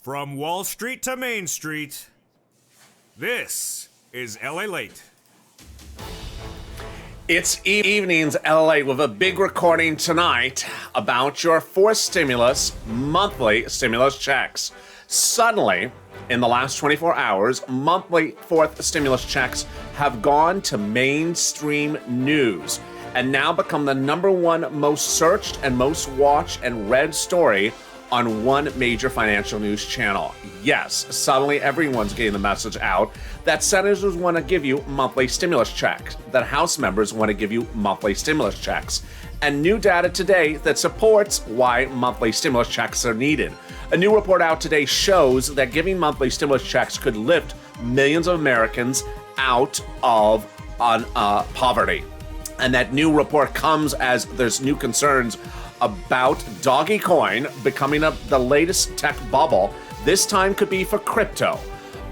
From Wall Street to Main Street, this is Lalate. It's evenings LA with a big recording tonight about your fourth stimulus, monthly stimulus checks. Suddenly, in the last 24 hours, monthly fourth stimulus checks have gone to mainstream news and now become the number one most searched and most watched and read story on one major financial news channel. Yes, suddenly everyone's getting the message out that senators want to give you monthly stimulus checks, that House members want to give you monthly stimulus checks, and new data today that supports why monthly stimulus checks are needed. A new report out today shows that giving monthly stimulus checks could lift millions of Americans out of poverty. And that new report comes as there's new concerns about Dogecoin becoming the latest tech bubble. This time could be for crypto.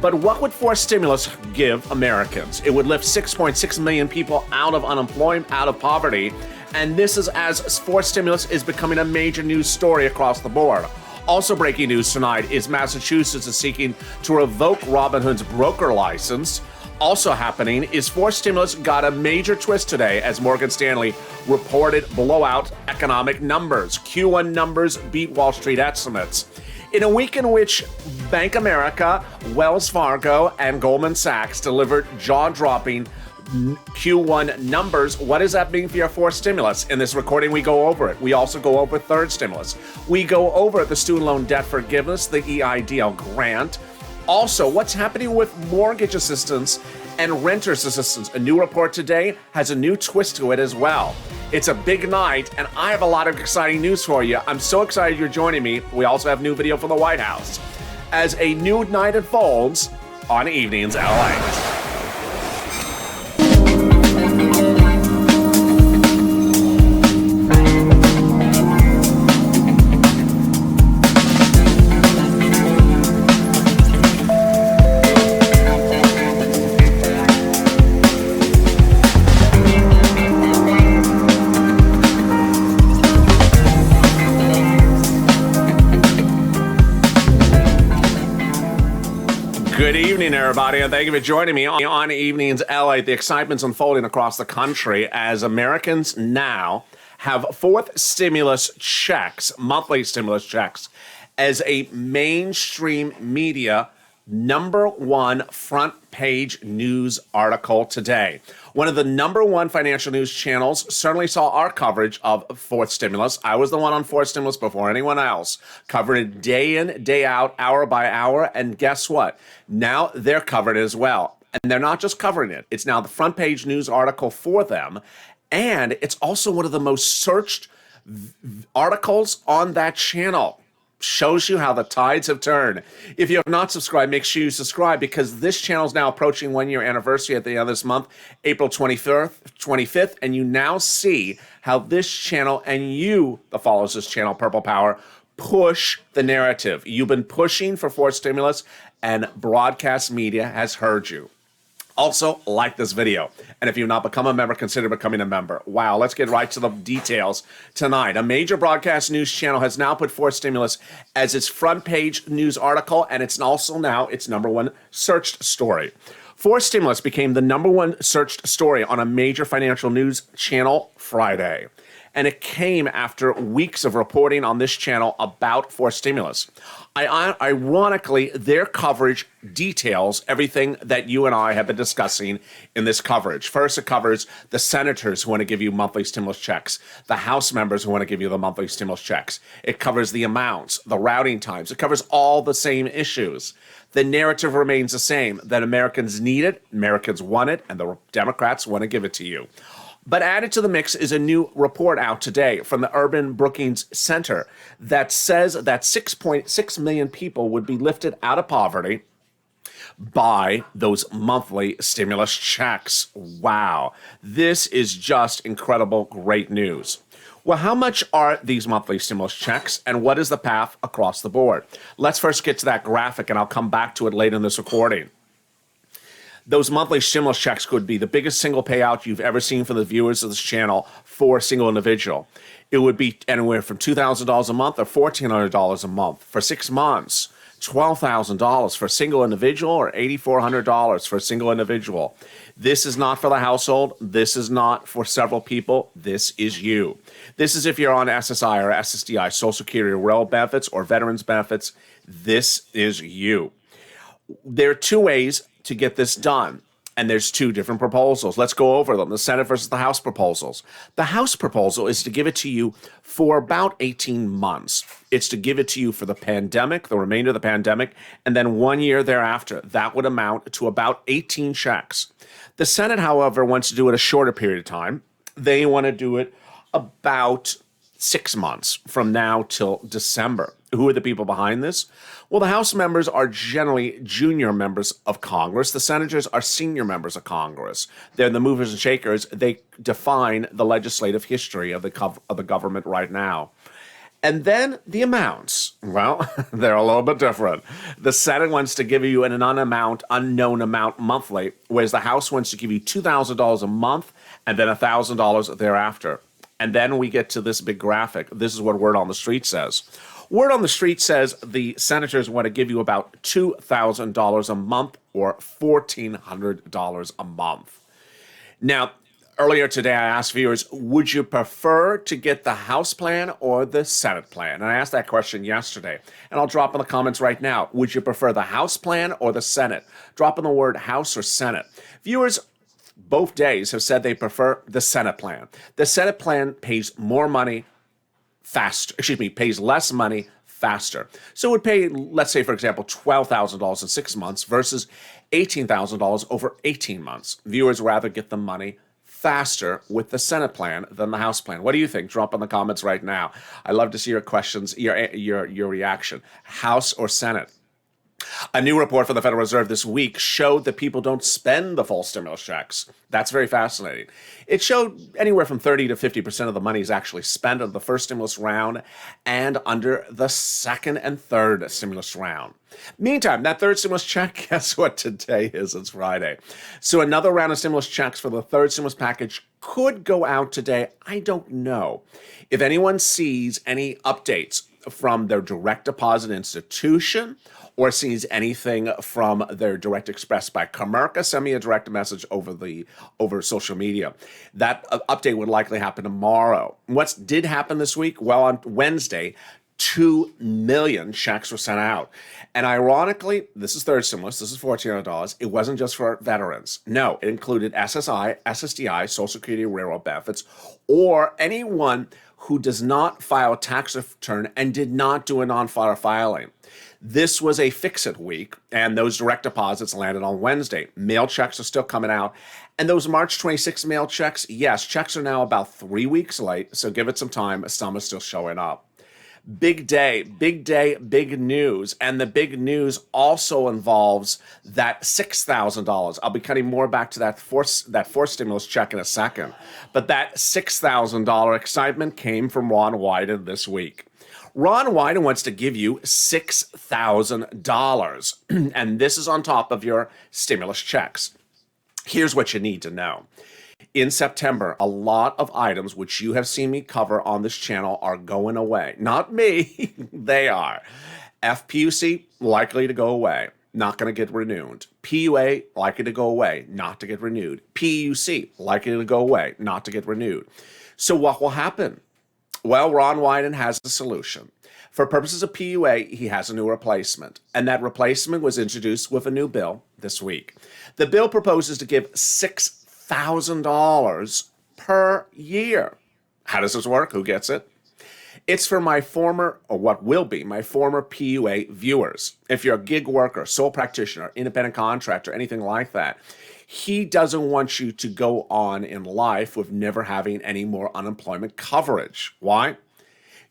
But what would forced stimulus give Americans? It would lift 6.6 million people out of unemployment, out of poverty. And this is as forced stimulus is becoming a major news story across the board. Also breaking news tonight is Massachusetts is seeking to revoke Robinhood's broker license. Also happening is forced stimulus got a major twist today as Morgan Stanley reported blowout economic numbers. Q1 numbers beat Wall Street estimates. In a week in which Bank of America, Wells Fargo, and Goldman Sachs delivered jaw-dropping Q1 numbers, what does that mean for your fourth stimulus? In this recording, we go over it. We also go over third stimulus. We go over the student loan debt forgiveness, the EIDL grant. Also, what's happening with mortgage assistance and renters assistance? A new report today has a new twist to it as well. It's a big night, and I have a lot of exciting news for you. I'm so excited you're joining me. We also have new video from the White House as a new night unfolds on Evenings LA. Good evening, everybody, and thank you for joining me on Evenings LA. The excitement's unfolding across the country as Americans now have fourth stimulus checks, monthly stimulus checks, as a mainstream media number one front page news article today. One of the number one financial news channels certainly saw our coverage of fourth stimulus. I was the one on fourth stimulus before anyone else, covered it day in, day out, hour by hour, and guess what? Now they're covered as well. And they're not just covering it. It's now the front page news article for them, and it's also one of the most searched articles on that channel. Shows you how the tides have turned. If you have not subscribed, make sure you subscribe because this channel is now approaching 1 year anniversary at the end of this month, April 25th, and you now see how this channel and you, the followers of this channel, Purple Power, push the narrative. You've been pushing for forced stimulus and broadcast media has heard you. Also, like this video. And if you've not become a member, consider becoming a member. Wow, let's get right to the details tonight. A major broadcast news channel has now put forth stimulus as its front page news article, and it's also now its number one searched story. Forced stimulus became the number one searched story on a major financial news channel Friday. And it came after weeks of reporting on this channel about forced stimulus. Ironically, their coverage details everything that you and I have been discussing in this coverage. First, it covers the senators who want to give you monthly stimulus checks, the House members who want to give you the monthly stimulus checks. It covers the amounts, the routing times. It covers all the same issues. The narrative remains the same, that Americans need it, Americans want it, and the Democrats want to give it to you. But added to the mix is a new report out today from the Urban Brookings Center that says that 6.6 million people would be lifted out of poverty by those monthly stimulus checks. Wow. This is just incredible, great news. Well, how much are these monthly stimulus checks and what is the path across the board? Let's first get to that graphic and I'll come back to it later in this recording. Those monthly stimulus checks could be the biggest single payout you've ever seen for the viewers of this channel for a single individual. It would be anywhere from $2,000 a month or $1,400 a month for 6 months. $12,000 for a single individual or $8,400 for a single individual. This is not for the household. This is not for several people. This is you. This is if you're on SSI or SSDI, Social Security or Rail benefits or veterans benefits. This is you. There are two ways to get this done. And there's two different proposals. Let's go over them. The Senate versus the House proposals. The House proposal is to give it to you for about 18 months. It's to give it to you for the pandemic, the remainder of the pandemic, and then 1 year thereafter. That would amount to about 18 checks. The Senate, however, wants to do it a shorter period of time. They want to do it about 6 months from now till December. Who are the people behind this? Well, the House members are generally junior members of Congress. The senators are senior members of Congress. They're the movers and shakers. They define the legislative history of the government right now. And then the amounts. Well, they're a little bit different. The Senate wants to give you an unknown amount monthly, whereas the House wants to give you $2,000 a month and then $1,000 thereafter. And then we get to this big graphic. This is what Word on the Street says. Word on the Street says the senators want to give you about $2,000 a month or $1,400 a month. Now, earlier today, I asked viewers, would you prefer to get the House plan or the Senate plan? And I asked that question yesterday, and I'll drop in the comments right now. Would you prefer the House plan or the Senate? Drop in the word House or Senate. Viewers, both days have said they prefer the Senate plan. The Senate plan pays more money pays less money faster. So it would pay, let's say, for example, $12,000 in 6 months versus $18,000 over 18 months. Viewers rather get the money faster with the Senate plan than the House plan. What do you think? Drop in the comments right now. I'd love to see your questions, your reaction. House or Senate? A new report from the Federal Reserve this week showed that people don't spend the full stimulus checks. That's very fascinating. It showed anywhere from 30 to 50% of the money is actually spent on the first stimulus round and under the second and third stimulus round. Meantime, that third stimulus check, guess what today is? It's Friday. So another round of stimulus checks for the third stimulus package could go out today. I don't know. If anyone sees any updates from their direct deposit institution or sees anything from their direct express by Comerica, send me a direct message over social media. That update would likely happen tomorrow. What did happen this week? Well, on Wednesday, 2 million checks were sent out. And ironically, this is third stimulus, this is $1,400. It wasn't just for veterans. No, it included SSI, SSDI, Social Security, Railroad benefits, or anyone who does not file a tax return and did not do a non-filer filing. This was a fix-it week, and those direct deposits landed on Wednesday. Mail checks are still coming out. And those March 26 mail checks, yes, checks are now about 3 weeks late, so give it some time. Some are still showing up. Big day, big news. And the big news also involves that $6,000. I'll be cutting more back to that fourth stimulus check in a second. But that $6,000 excitement came from Ron Wyden this week. Ron Wyden wants to give you $6,000. And this is on top of your stimulus checks. Here's what you need to know. In September, a lot of items which you have seen me cover on this channel are going away. Not me, they are. FPUC, likely to go away, not going to get renewed. PUA, likely to go away, not to get renewed. PUC, likely to go away, not to get renewed. So what will happen? Well, Ron Wyden has a solution. For purposes of PUA, he has a new replacement, and that replacement was introduced with a new bill this week. The bill proposes to give $6,000 per year. How does this work? Who gets it? It's for my former, or what will be my former PUA viewers. If you're a gig worker, sole practitioner, independent contractor, anything like that, he doesn't want you to go on in life with never having any more unemployment coverage. Why?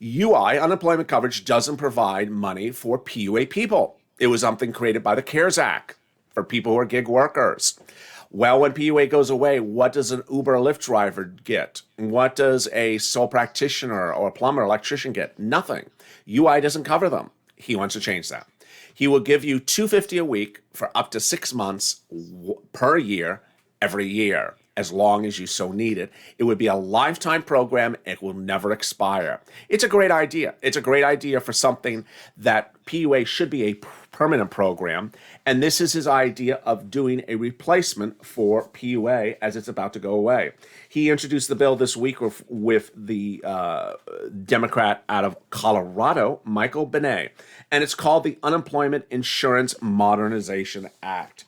UI, unemployment coverage, doesn't provide money for PUA people. It was something created by the CARES Act for people who are gig workers. Well, when PUA goes away, what does an Uber or Lyft driver get? What does a sole practitioner or a plumber or electrician get? Nothing. UI doesn't cover them. He wants to change that. He will give you $250 a week for up to 6 months per year, every year. as long as you so need it. It would be a lifetime program. It will never expire. It's a great idea. It's a great idea for something that PUA should be a permanent program. And this is his idea of doing a replacement for PUA as it's about to go away. He introduced the bill this week with the Democrat out of Colorado, Michael Benet, and it's called the Unemployment Insurance Modernization Act.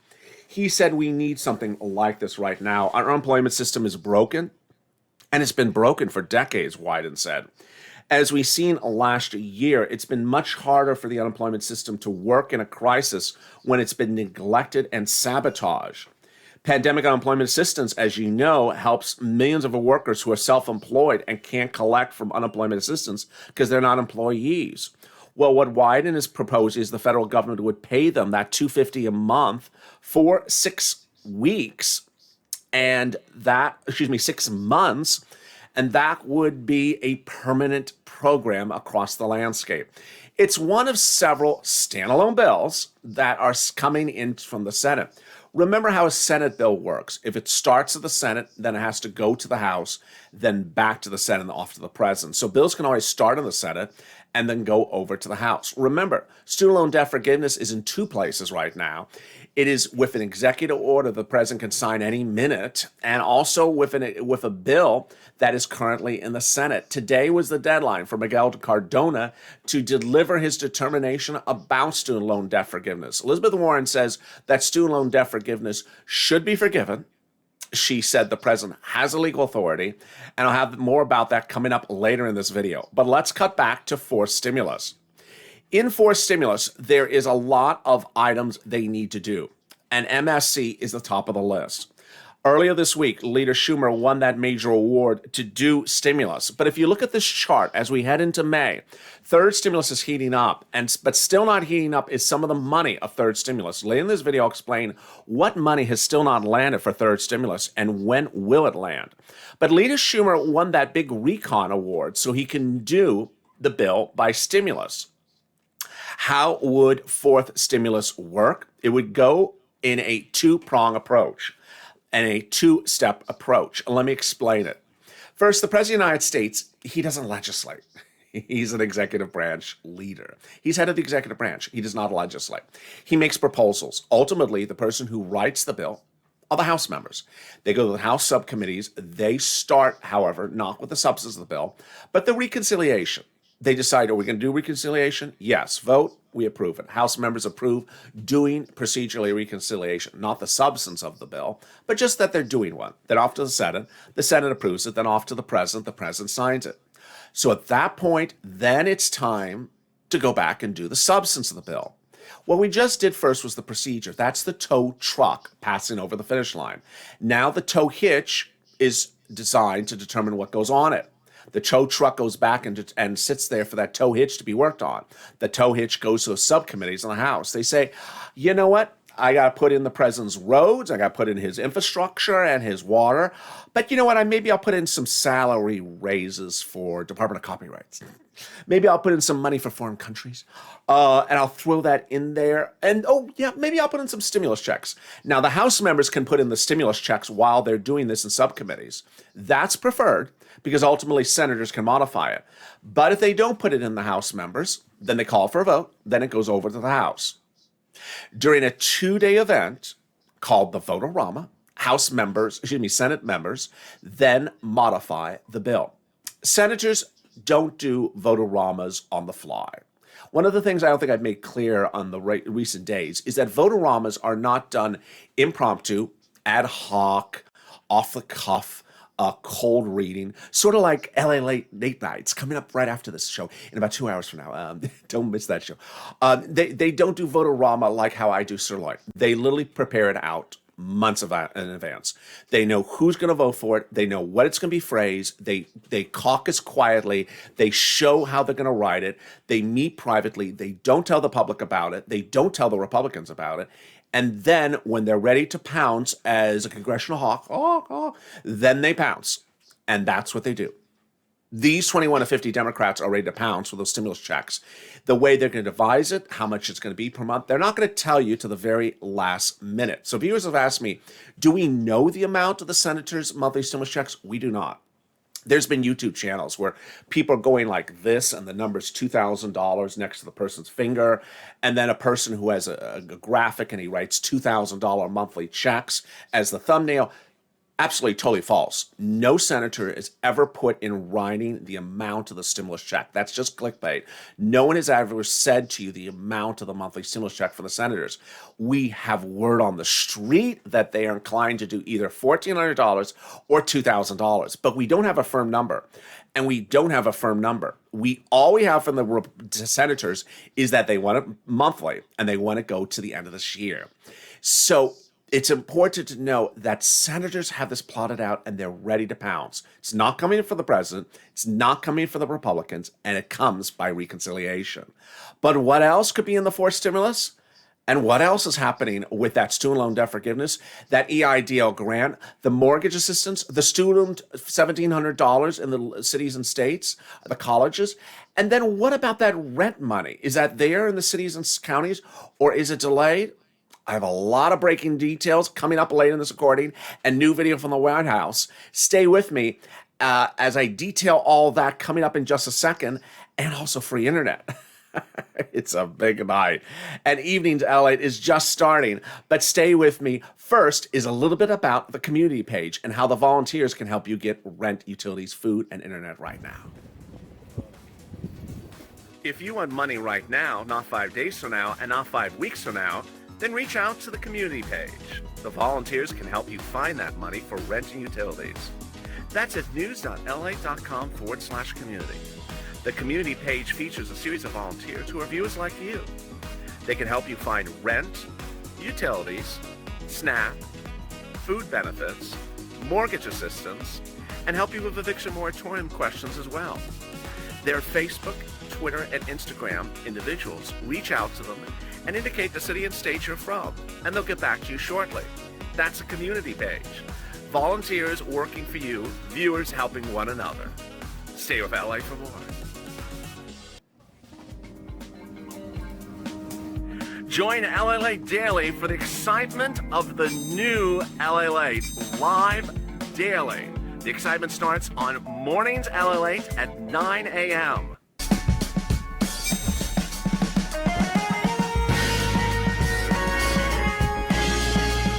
He said we need something like this right now. Our unemployment system is broken, and it's been broken for decades, Wyden said. As we've seen last year, it's been much harder for the unemployment system to work in a crisis when it's been neglected and sabotaged. Pandemic unemployment assistance, as you know, helps millions of workers who are self-employed and can't collect from unemployment assistance because they're not employees. Well, what Wyden is proposing is the federal government would pay them that $250 a month for 6 weeks, and 6 months, and that would be a permanent program across the landscape. It's one of several standalone bills that are coming in from the Senate. Remember how a Senate bill works. If it starts at the Senate, then it has to go to the House, then back to the Senate and off to the President. So bills can always start in the Senate and then go over to the House. Remember, student loan debt forgiveness is in 2 places right now. It is with an executive order the president can sign any minute, and also with a bill that is currently in the Senate. Today was the deadline for Miguel Cardona to deliver his determination about student loan debt forgiveness. Elizabeth Warren says that student loan debt forgiveness should be forgiven. She said the president has a legal authority, and I'll have more about that coming up later in this video. But let's cut back to forced stimulus. In forced stimulus, there is a lot of items they need to do, and MSC is the top of the list. Earlier this week, Leader Schumer won that major award to do stimulus. But if you look at this chart as we head into May, third stimulus is heating up, but still not heating up is some of the money of third stimulus. Later in this video, I'll explain what money has still not landed for third stimulus and when will it land. But Leader Schumer won that big recon award so he can do the bill by stimulus. How would fourth stimulus work? It would go in a 2-prong approach and a 2-step approach. Let me explain it. First, the President of the United States, he doesn't legislate. He's an executive branch leader. He's head of the executive branch. He does not legislate. He makes proposals. Ultimately, the person who writes the bill are the House members. They go to the House subcommittees. They start, however, not with the substance of the bill, but the reconciliation. They decide, are we going to do reconciliation? Yes. Vote. We approve it. House members approve doing procedurally reconciliation, not the substance of the bill, but just that they're doing one. Then off to the Senate approves it, then off to the President signs it. So at that point, then it's time to go back and do the substance of the bill. What we just did first was the procedure. That's the tow truck passing over the finish line. Now the tow hitch is designed to determine what goes on it. The tow truck goes back and sits there for that tow hitch to be worked on. The tow hitch goes to the subcommittees in the House. They say, you know what? I got to put in the president's roads. I got to put in his infrastructure and his water. But you know what? Maybe I'll put in some salary raises for Department of Copyrights. Maybe I'll put in some money for foreign countries. And I'll throw that in there. And maybe I'll put in some stimulus checks. Now, the House members can put in the stimulus checks while they're doing this in subcommittees. That's preferred because ultimately senators can modify it. But if they don't put it in the House members, then they call for a vote. Then it goes over to the House. During a 2-day event called the Vote-A-Rama, Senate members then modify the bill. Senators don't do Vote-A-Ramas on the fly. One of the things I don't think I've made clear on the recent days is that Vote-A-Ramas are not done impromptu, ad hoc, off the cuff, cold reading, sort of like LA late nights coming up right after this show in about 2 hours from now. Don't miss that show. They don't do Vote-A-Rama like how I do Sirloin. They literally prepare it out months in advance. They know who's going to vote for it. They know what it's going to be phrased. They caucus quietly. They show how they're going to write it. They meet privately. They don't tell the public about it. They don't tell the Republicans about it. And then when they're ready to pounce as a congressional hawk, then they pounce. And that's what they do. These 21 to 50 Democrats are ready to pounce with those stimulus checks. The way they're going to devise it, how much it's going to be per month, they're not going to tell you to the very last minute. So viewers have asked me, do we know the amount of the senators' monthly stimulus checks? We do not. There's been YouTube channels where people are going like this, and the number's $2,000 next to the person's finger, and then a person who has a graphic and he writes $2,000 monthly checks as the thumbnail. Absolutely, totally false. No senator has ever put in writing the amount of the stimulus check. That's just clickbait. No one has ever said to you the amount of the monthly stimulus check for the senators. We have word on the street that they are inclined to do either $1,400 or $2,000, but we don't have a firm number. And we don't have a firm number. All we have from the senators is that they want it monthly and they want to go to the end of this year. So it's important to know that senators have this plotted out and they're ready to pounce. It's not coming for the president. It's not coming for the Republicans, and it comes by reconciliation. But what else could be in the fourth stimulus? And what else is happening with that student loan debt forgiveness, that EIDL grant, the mortgage assistance, the student $1,700 in the cities and states, the colleges? And then what about that rent money? Is that there in the cities and counties, or is it delayed? I have a lot of breaking details coming up later in this recording and new video from the White House. Stay with me as I detail all that coming up in just a second, and also free internet. It's a big night. And Evenings LA is just starting, but stay with me. First is a little bit about the community page and how the volunteers can help you get rent, utilities, food, and internet right now. If you want money right now, not 5 days from now, and not 5 weeks from now, then reach out to the community page. The volunteers can help you find that money for rent and utilities. That's at news.la.com/community. The community page features a series of volunteers who are viewers like you. They can help you find rent, utilities, SNAP, food benefits, mortgage assistance, and help you with eviction moratorium questions as well. Their Facebook, Twitter, and Instagram individuals reach out to them and indicate the city and state you're from, and they'll get back to you shortly. That's a community page. Volunteers working for you, viewers helping one another. Stay with LA for more. Join LA Late Daily for the excitement of the new LA Late live daily. The excitement starts on mornings LA Late at 9 a.m.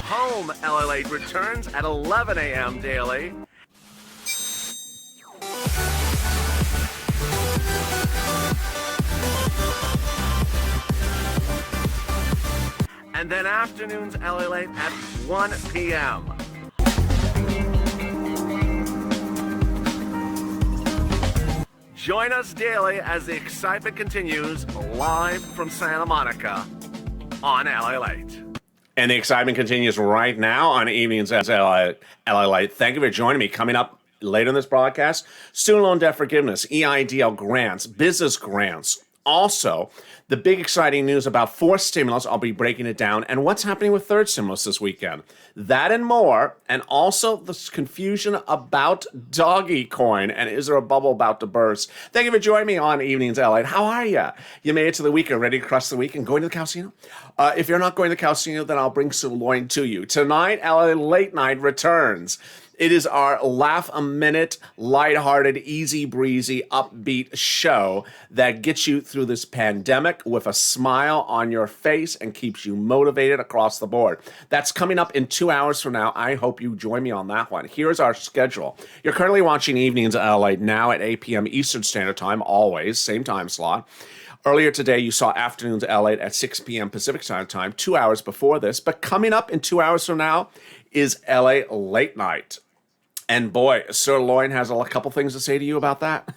Home LA Late returns at 11 a.m. daily. And then afternoons LA Late at 1 p.m. Join us daily as the excitement continues live from Santa Monica on LA Late. And the excitement continues right now on Evenings at LA Late. Thank you for joining me. Coming up later in this broadcast, student loan debt forgiveness, EIDL grants, business grants. Also, the big exciting news about fourth stimulus, I'll be breaking it down, and what's happening with third stimulus this weekend. That and more, and also the confusion about doggy coin, and is there a bubble about to burst? Thank you for joining me on Evenings LA. How are you? You made it to the weekend, ready to crush the weekend, going to the casino? If you're not going to the casino, then I'll bring sirloin to you. Tonight, LA Late Night returns. It is our laugh-a-minute, lighthearted, easy-breezy, upbeat show that gets you through this pandemic with a smile on your face and keeps you motivated across the board. That's coming up in 2 hours from now. I hope you join me on that one. Here's our schedule. You're currently watching Evenings LA now at 8 p.m. Eastern Standard Time, always, same time slot. Earlier today, you saw Afternoons LA at 6 p.m. Pacific Standard Time, 2 hours before this. But coming up in 2 hours from now is LA Late Night. And boy, Sirloin has a couple things to say to you about that.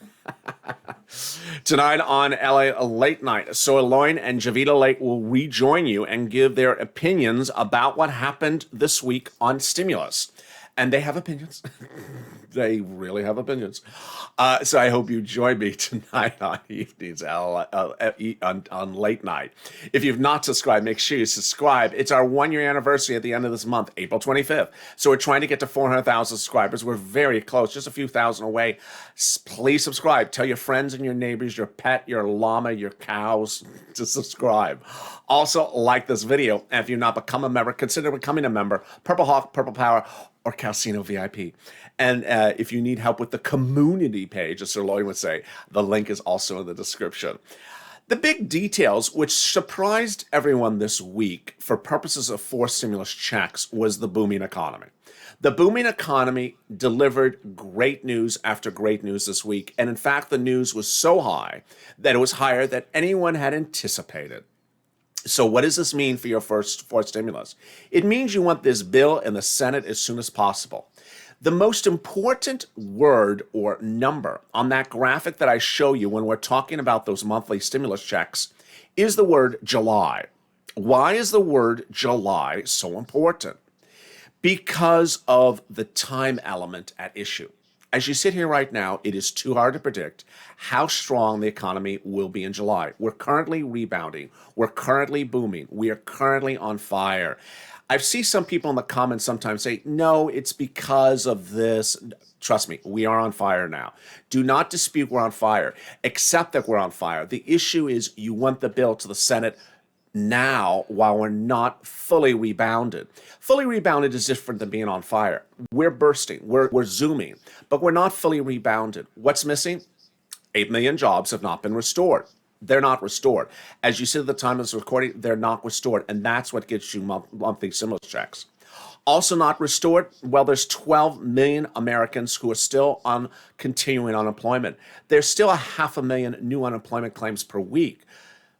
Tonight on LA Late Night, Sirloin and Javita Lake will rejoin you and give their opinions about what happened this week on stimulus. And they have opinions. They really have opinions. So I hope you join me tonight on evenings on late night. If you've not subscribed, make sure you subscribe. It's our 1-year anniversary at the end of this month, April 25th. So we're trying to get to 400,000 subscribers. We're very close, just a few thousand away. Please subscribe. Tell your friends and your neighbors, your pet, your llama, your cows to subscribe. Also, like this video. And if you've not become a member, consider becoming a member. Purple Hawk, Purple Power, or Calcino VIP. And if you need help with the community page, as Sir Lloyd would say, the link is also in the description. The big details, which surprised everyone this week for purposes of forced stimulus checks, was the booming economy. The booming economy delivered great news after great news this week. And in fact, the news was so high that it was higher than anyone had anticipated. So what does this mean for your first forced stimulus? It means you want this bill in the Senate as soon as possible. The most important word or number on that graphic that I show you when we're talking about those monthly stimulus checks is the word July. Why is the word July so important? Because of the time element at issue. As you sit here right now, it is too hard to predict how strong the economy will be in July. We're currently rebounding. We're currently booming. We are currently on fire. I see some people in the comments sometimes say, no, it's because of this. Trust me, we are on fire now. Do not dispute we're on fire. Accept that we're on fire. The issue is you want the bill to the Senate now while we're not fully rebounded. Fully rebounded is different than being on fire. We're bursting, we're zooming, but we're not fully rebounded. What's missing? 8 million jobs have not been restored. They're not restored. As you said at the time of this recording, they're not restored, and that's what gets you monthly stimulus checks. Also not restored, well, there's 12 million Americans who are still on continuing unemployment. There's still 500,000 new unemployment claims per week.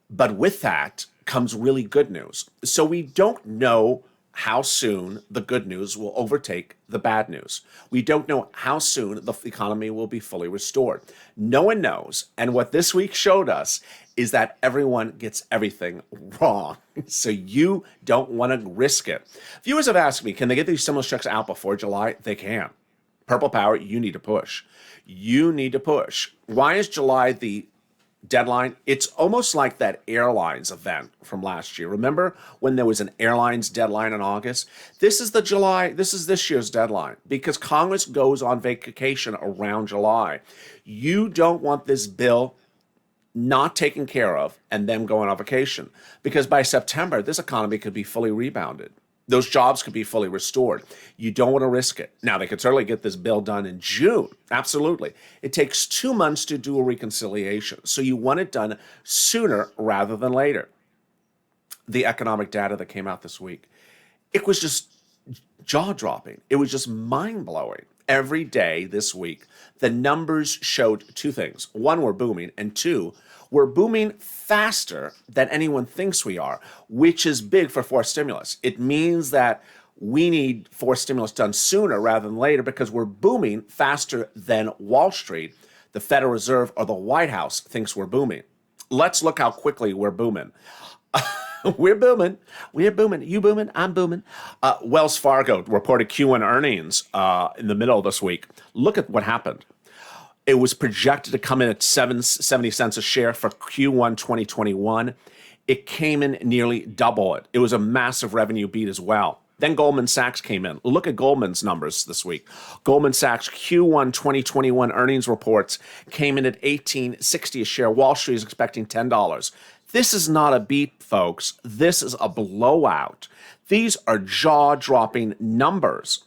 But with that comes really good news. So we don't know how soon the good news will overtake the bad news. We don't know how soon the economy will be fully restored. No one knows. And what this week showed us is that everyone gets everything wrong. So you don't want to risk it. Viewers have asked me, can they get these stimulus checks out before July? They can. Purple Power, you need to push. You need to push. Why is July the deadline? It's almost like that airlines event from last year. Remember when there was an airlines deadline in August? This is this year's deadline because Congress goes on vacation around July. You don't want this bill not taken care of and them going on vacation because by September, this economy could be fully rebounded. Those jobs could be fully restored. You don't want to risk it. Now, they could certainly get this bill done in June. Absolutely. It takes 2 months to do a reconciliation. So you want it done sooner rather than later. The economic data that came out this week, it was just jaw-dropping. It was just mind-blowing. Every day this week, the numbers showed two things. One, we're booming, and two, we're booming faster than anyone thinks we are, which is big for forced stimulus. It means that we need forced stimulus done sooner rather than later because we're booming faster than Wall Street, the Federal Reserve, or the White House thinks we're booming. Let's look how quickly we're booming. We're booming. We're booming. You booming? I'm booming. Wells Fargo reported Q1 earnings in the middle of this week. Look at what happened. It was projected to come in at 70 cents a share for Q1 2021. It came in nearly double it. It was a massive revenue beat as well. Then Goldman Sachs came in. Look at Goldman's numbers this week. Goldman Sachs Q1 2021 earnings reports came in at $18.60 a share. Wall Street is expecting $10. This is not a beat, folks. This is a blowout. These are jaw-dropping numbers.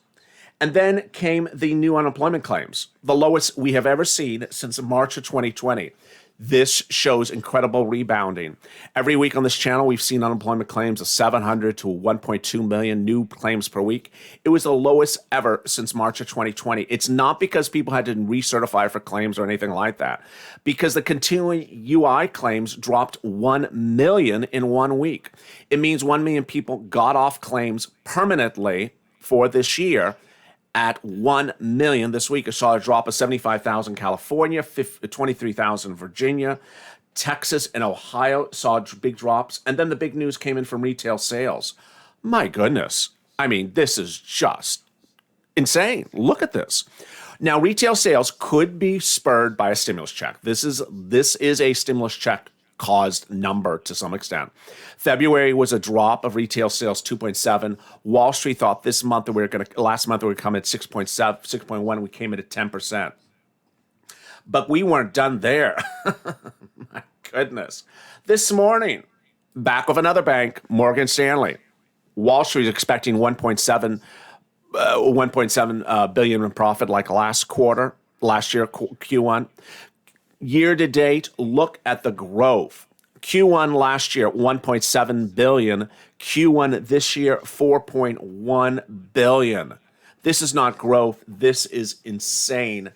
And then came the new unemployment claims, the lowest we have ever seen since March of 2020. This shows incredible rebounding. Every week on this channel, we've seen unemployment claims of 700 to 1.2 million new claims per week. It was the lowest ever since March of 2020. It's not because people had to recertify for claims or anything like that, because the continuing UI claims dropped 1 million in 1 week. It means 1 million people got off claims permanently for this year. At 1 million this week, I saw a drop of 75,000 California, 23,000 Virginia, Texas, and Ohio saw big drops. And then the big news came in from retail sales. My goodness. I mean, this is just Insane. Look at this. Now, retail sales could be spurred by a stimulus check. This is a stimulus check caused number to some extent. February was a drop of retail sales 2.7. Wall Street thought last month we were going to come at 6.7, 6.1. We came in at 10%. But we weren't done there. My goodness. This morning, back with another bank, Morgan Stanley. Wall Street is expecting 1.7 billion in profit like last year, Q1. Year to date, look at the growth. Q1 last year, 1.7 billion. Q1 this year, 4.1 billion. This is not growth. This is insane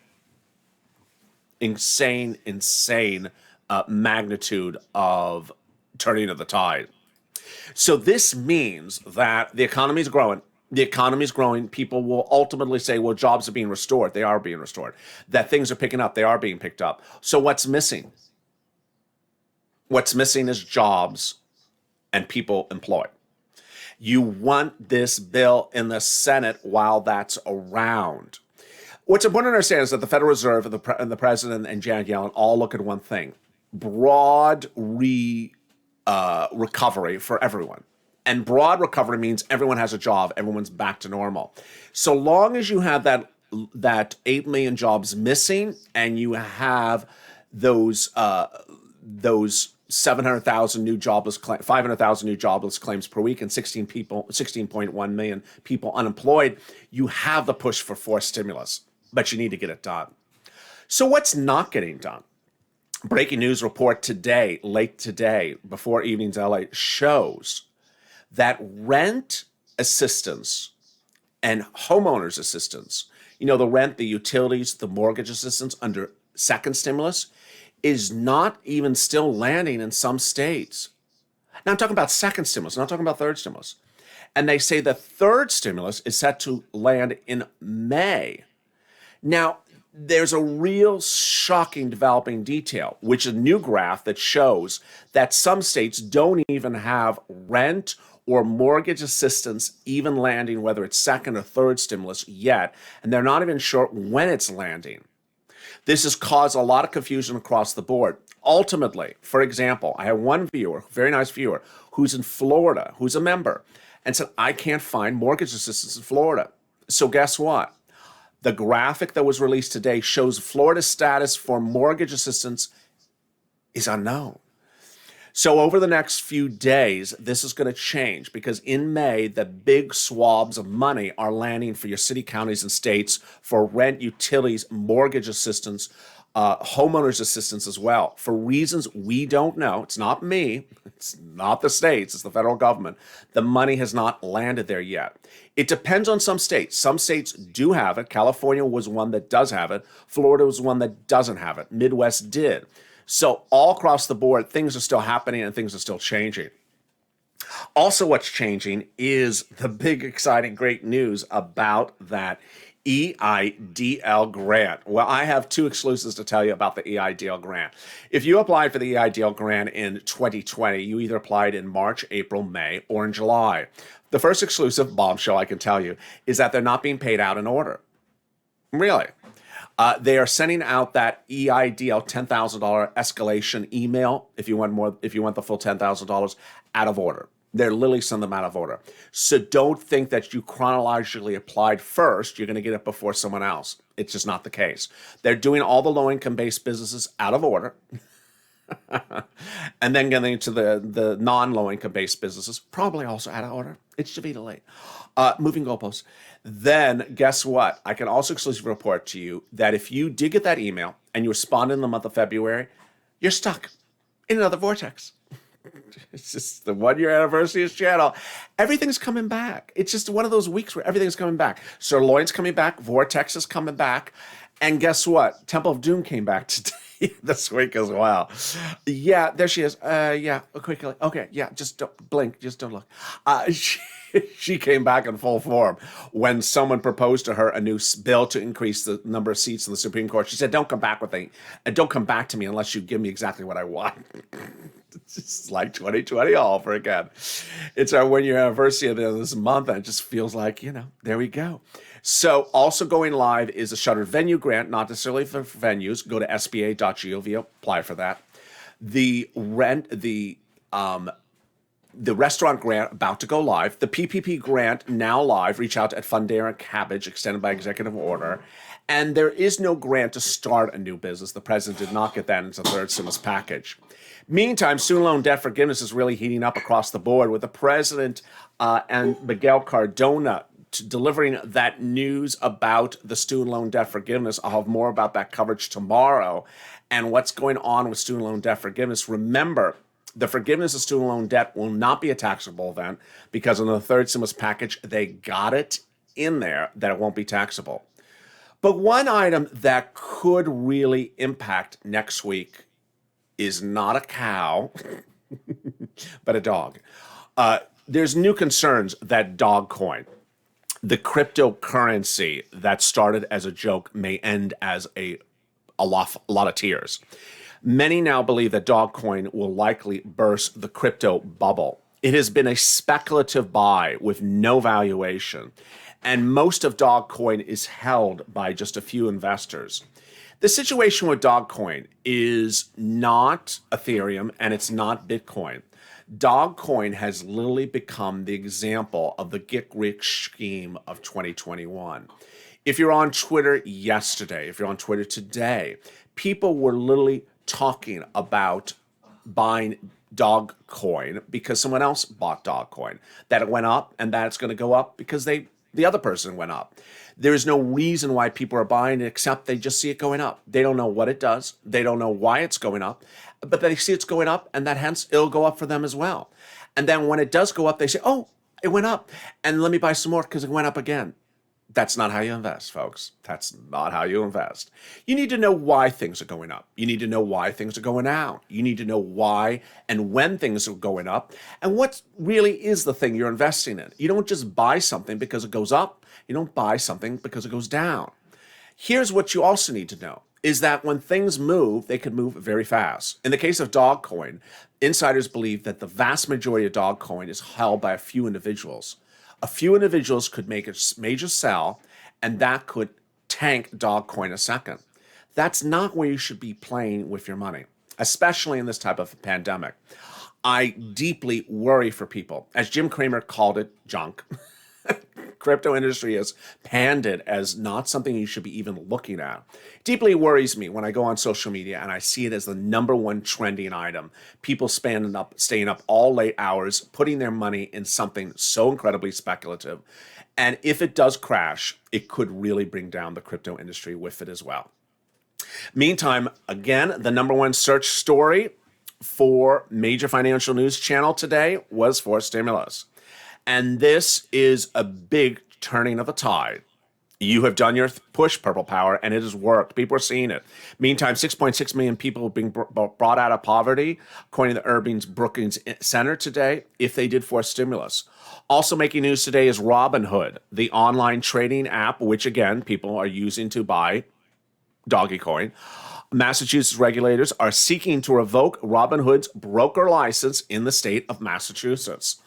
magnitude of turning of the tide. So this means that the economy is growing. The economy is growing. People will ultimately say, well, jobs are being restored. They are being restored. That things are picking up. They are being picked up. So what's missing? What's missing is jobs and people employed. You want this bill in the Senate while that's around. What's important to understand is that the Federal Reserve and the President and Janet Yellen all look at one thing: broad recovery for everyone. And broad recovery means everyone has a job, everyone's back to normal. So long as you have that 8 million jobs missing, and you have those 700,000 new jobless, 500,000 new jobless claims per week, and 16.1 million people unemployed, you have the push for forced stimulus, but you need to get it done. So what's not getting done? Breaking news report today, late today, before evening's LA, shows that rent assistance and homeowners assistance, the rent, the utilities, the mortgage assistance under second stimulus, is not even still landing in some states. Now, I'm talking about second stimulus, I'm not talking about third stimulus. And they say the third stimulus is set to land in May. Now, there's a real shocking developing detail, which is a new graph that shows that some states don't even have rent or mortgage assistance even landing, whether it's second or third stimulus yet, and they're not even sure when it's landing. This has caused a lot of confusion across the board. Ultimately, for example, I have one viewer, very nice viewer, who's in Florida, who's a member, and said, I can't find mortgage assistance in Florida. So guess what? The graphic that was released today shows Florida's status for mortgage assistance is unknown. So over the next few days, this is going to change, because in May, the big swabs of money are landing for your city, counties, and states for rent, utilities, mortgage assistance, homeowners assistance as well. For reasons we don't know, it's not me, it's not the states, it's the federal government. The money has not landed there yet. It depends on some states. Some states do have it. California was one that does have it. Florida was one that doesn't have it. Midwest did. So all across the board, things are still happening and things are still changing. Also, what's changing is the big, exciting, great news about that EIDL grant. Well, I have two exclusives to tell you about the EIDL grant. If you applied for the EIDL grant in 2020, you either applied in March, April, May, or in July. The first exclusive bombshell I can tell you is that they're not being paid out in order. Really. They are sending out that EIDL $10,000 escalation email if you want the full $10,000 out of order. They're literally sending them out of order. So don't think that you chronologically applied first, you're going to get it before someone else. It's just not the case. They're doing all the low-income based businesses out of order. And then getting into the non-low income based businesses, probably also out of order. It's to be delayed. Moving goalposts. Then guess what? I can also exclusively report to you that if you did get that email and you responded in the month of February, you're stuck in another vortex. It's just the 1 year anniversary of this channel. Everything's coming back. It's just one of those weeks where everything's coming back. Sirloin's coming back. Vortex is coming back. And guess what? Temple of Doom came back today. This week as well. Yeah, there she is. Yeah, quickly. Okay, yeah, just don't blink. Just don't look. She came back in full form when someone proposed to her a new bill to increase the number of seats in the Supreme Court. She said, "Don't come back don't come back to me unless you give me exactly what I want." It's just like 2020 all over again. It's our 1 year anniversary of this month, and it just feels like, there we go. So also going live is a shuttered venue grant, not necessarily for venues. Go to sba.gov, apply for that. The restaurant grant about to go live. The PPP grant now live. Reach out at Fundera Cabbage, extended by executive order. And there is no grant to start a new business. The president did not get that into the third stimulus package. Meantime, student loan debt forgiveness is really heating up across the board with the president and Miguel Cardona delivering that news about the student loan debt forgiveness. I'll have more about that coverage tomorrow and what's going on with student loan debt forgiveness. Remember, the forgiveness of student loan debt will not be a taxable event because in the third stimulus package, they got it in there that it won't be taxable. But one item that could really impact next week is not a cow, but a dog. There's new concerns that Dogcoin, the cryptocurrency that started as a joke, may end as a lot of tears. Many now believe that Dogcoin will likely burst the crypto bubble. It has been a speculative buy with no valuation, and most of Dogcoin is held by just a few investors. The situation with Dogcoin is not Ethereum and it's not Bitcoin. Dogcoin has literally become the example of the get-rich scheme of 2021. If you're on Twitter yesterday, if you're on Twitter today, people were literally talking about buying Dogcoin because someone else bought Dogcoin, that it went up and that it's going to go up because the other person went up. There is no reason why people are buying it except they just see it going up. They don't know what it does. They don't know why it's going up, but they see it's going up and that hence it'll go up for them as well. And then when it does go up, they say, oh, it went up and let me buy some more because it went up again. That's not how you invest, folks. That's not how you invest. You need to know why things are going up. You need to know why things are going down. You need to know why and when things are going up and what really is the thing you're investing in. You don't just buy something because it goes up. You don't buy something because it goes down. Here's what you also need to know is that when things move, they can move very fast. In the case of Dogcoin, insiders believe that the vast majority of Dogcoin is held by a few individuals. A few individuals could make a major sell, and that could tank Dogcoin a second. That's not where you should be playing with your money, especially in this type of pandemic. I deeply worry for people. As Jim Cramer called it, junk. Crypto industry is panned it as not something you should be even looking at. Deeply worries me when I go on social media and I see it as the number one trending item. People staying up all late hours, putting their money in something so incredibly speculative. And if it does crash, it could really bring down the crypto industry with it as well. Meantime, again, the number one search story for major financial news channel today was for stimulus. And this is a big turning of the tide. You have done your push, Purple Power, and it has worked. People are seeing it. Meantime, 6.6 million people are being brought out of poverty, according to the Urban's Brookings Center today, if they did force stimulus. Also making news today is Robinhood, the online trading app, which, again, people are using to buy doggy coin. Massachusetts regulators are seeking to revoke Robinhood's broker license in the state of Massachusetts.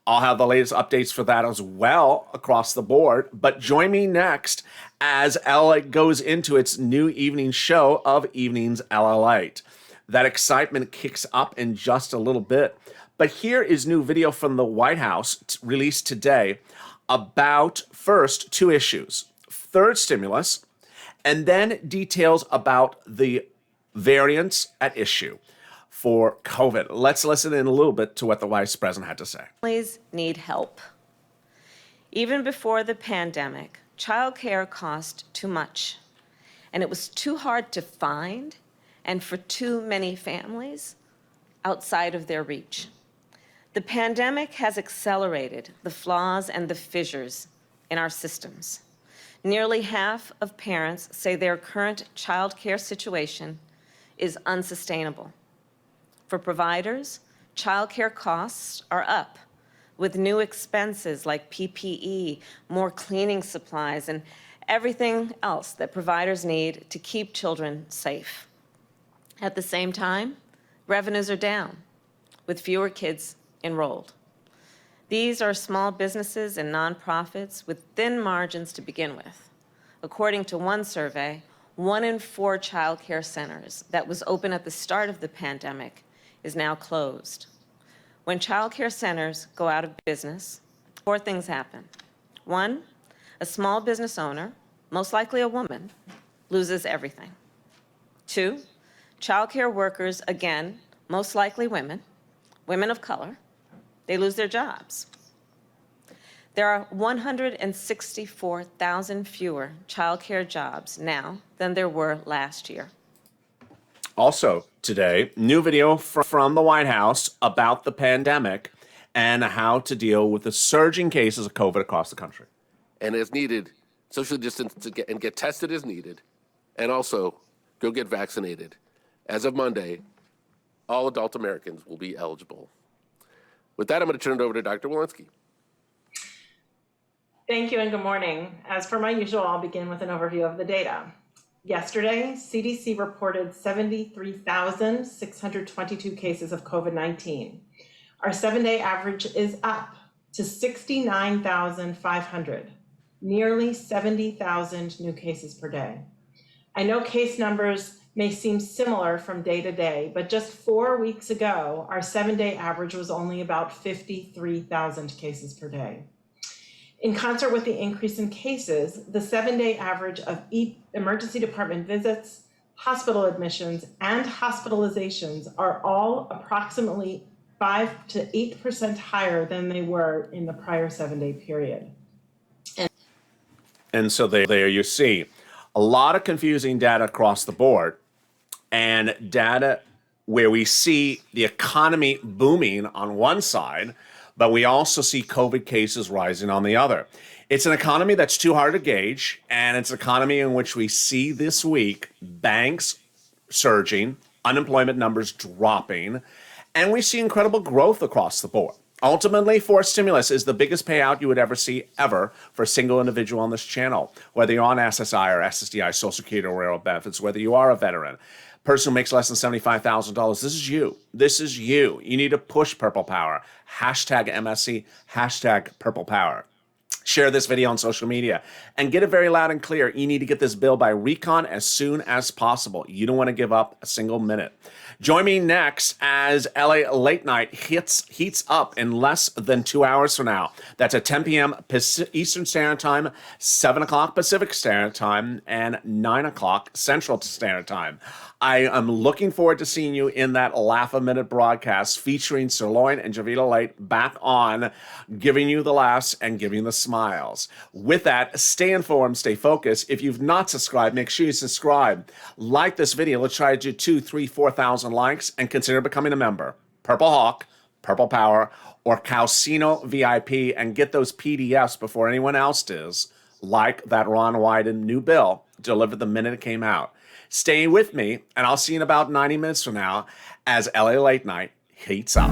I'll have the latest updates for that as well across the board. But join me next as LA goes into its new evening show of Evenings Lalate. That excitement kicks up in just a little bit. But here is new video from the White House released today about, first, two issues. Third stimulus, and then details about the variants at issue for COVID. Let's listen in a little bit to what the Vice President had to say. Families need help. Even before the pandemic, childcare cost too much, and it was too hard to find and for too many families outside of their reach. The pandemic has accelerated the flaws and the fissures in our systems. Nearly half of parents say their current childcare situation is unsustainable. For providers, childcare costs are up, with new expenses like PPE, more cleaning supplies, and everything else that providers need to keep children safe. At the same time, revenues are down, with fewer kids enrolled. These are small businesses and nonprofits with thin margins to begin with. According to one survey, 1 in 4 child care centers that was open at the start of the pandemic is now closed. When child care centers go out of business, 4 things happen. 1, a small business owner, most likely a woman, loses everything. 2, child care workers, again, most likely women of color, they lose their jobs. There are 164,000 fewer child care jobs now than there were last year. Also today, new video from the White House about the pandemic and how to deal with the surging cases of COVID across the country. And as needed, socially distance and get tested as needed, and also go get vaccinated. As of Monday, all adult Americans will be eligible. With that, I'm going to turn it over to Dr. Walensky. Thank you and good morning. As per my usual, I'll begin with an overview of the data. Yesterday, CDC reported 73,622 cases of COVID-19. Our 7-day average is up to 69,500, nearly 70,000 new cases per day. I know case numbers may seem similar from day to day, but just 4 weeks ago, our 7-day average was only about 53,000 cases per day. In concert with the increase in cases, the 7-day average of emergency department visits, hospital admissions, and hospitalizations are all approximately 5 to 8% higher than they were in the prior 7-day period. And so there you see a lot of confusing data across the board, and data where we see the economy booming on one side, but we also see COVID cases rising on the other. It's an economy that's too hard to gauge, and it's an economy in which we see this week banks surging, unemployment numbers dropping, and we see incredible growth across the board. Ultimately, forced stimulus is the biggest payout you would ever see ever for a single individual on this channel. Whether you're on SSI or SSDI, Social Security or railroad benefits, whether you are a veteran, person who makes less than $75,000, this is you. This is you. You need to push Purple Power. Hashtag MSC, hashtag Purple Power. Share this video on social media and get it very loud and clear. You need to get this bill by recon as soon as possible. You don't want to give up a single minute. Join me next as LA Late Night heats up in less than 2 hours from now. That's at 10 p.m. Eastern Standard Time, 7 o'clock Pacific Standard Time, and 9 o'clock Central Standard Time. I am looking forward to seeing you in that laugh-a-minute broadcast featuring Sirloin and Javita Light back on, giving you the laughs and giving the smiles. With that, stay informed, stay focused. If you've not subscribed, make sure you subscribe. Like this video. Let's try to do 2,000, 3,000, 4,000 likes and consider becoming a member. Purple Hawk, Purple Power, or Calcino VIP, and get those PDFs before anyone else does, like that Ron Wyden new bill delivered the minute it came out. Stay with me, and I'll see you in about 90 minutes from now as LA Late Night heats up.